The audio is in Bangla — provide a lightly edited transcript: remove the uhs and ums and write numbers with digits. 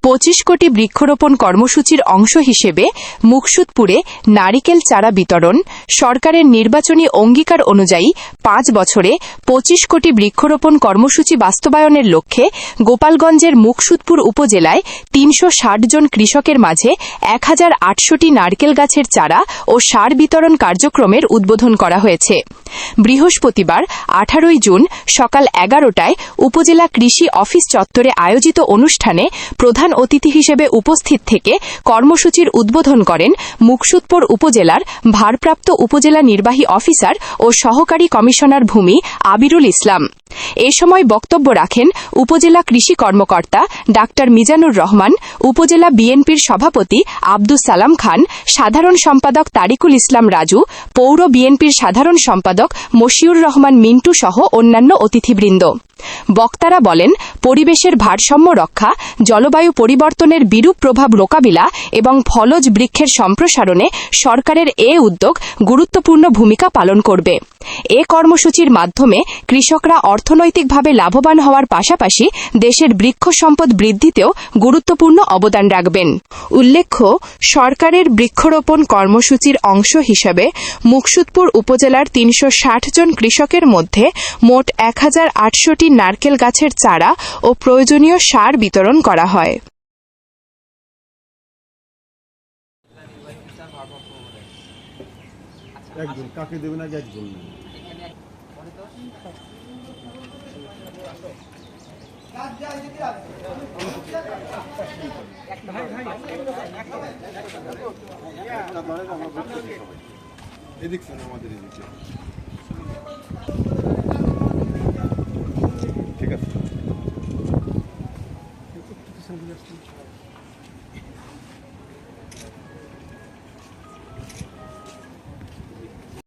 25 কোটি বৃক্ষরোপণ কর্মসূচির অংশ হিসেবে মুকসুদপুরে নারিকেল চারা বিতরণ। সরকারের নির্বাচনী অঙ্গীকার অনুযায়ী 5 বছরে 25 কোটি বৃক্ষরোপণ কর্মসূচি বাস্তবায়নের লক্ষ্যে গোপালগঞ্জের মুকসুদপুর উপজেলায় 360 জন কৃষকের মাঝে 1008টি নারকেল গাছের চারা ও সার বিতরণ কার্যক্রমের উদ্বোধন করা হয়েছে। বৃহস্পতিবার 18 জুন সকাল 11টায় উপজেলা কৃষি অফিস চত্বরে আয়োজিত অনুষ্ঠানে প্রধান অতিথি হিসেবে উপস্থিত থেকে কর্মসূচির উদ্বোধন করেন মুকসুদপুর উপজেলার ভারপ্রাপ্ত উপজেলা নির্বাহী অফিসার ও সহকারী কমিশনার ভূমি আবিরুল ইসলাম। এ সময় বক্তব্য রাখেন উপজেলা কৃষি কর্মকর্তা ডাক্তার মিজানুর রহমান, উপজেলা বিএনপির সভাপতি আব্দুস সালাম খান, সাধারণ সম্পাদক তারিকুল ইসলাম রাজু, পৌর বিএনপির সাধারণ সম্পাদক মশিউর রহমান মিন্টু সহ অন্যান্য অতিথিবৃন্দ। বক্তারা বলেন, পরিবেশের ভারসাম্য রক্ষা, জলবায়ু পরিবর্তনের বিরূপ প্রভাব মোকাবিলা এবং ফলজ বৃক্ষের সম্প্রসারণে সরকারের এ উদ্যোগ গুরুত্বপূর্ণ ভূমিকা পালন করবে। এ কর্মসূচির মাধ্যমে কৃষকরা অর্থনৈতিকভাবে লাভবান হওয়ার পাশাপাশি দেশের বৃক্ষ সম্পদ বৃদ্ধিতেও গুরুত্বপূর্ণ অবদান রাখবেন। উল্লেখ্য, সরকারের বৃক্ষরোপণ কর্মসূচির অংশ হিসেবে মুকসুদপুর উপজেলার 360 জন কৃষকের মধ্যে মোট 1008টি নারকেল গাছের চারা ও প্রয়োজনীয় সার বিতরণ করা হয়। একজন কাকে দেবেন আগে একজন এদিক আমাদের এদিকে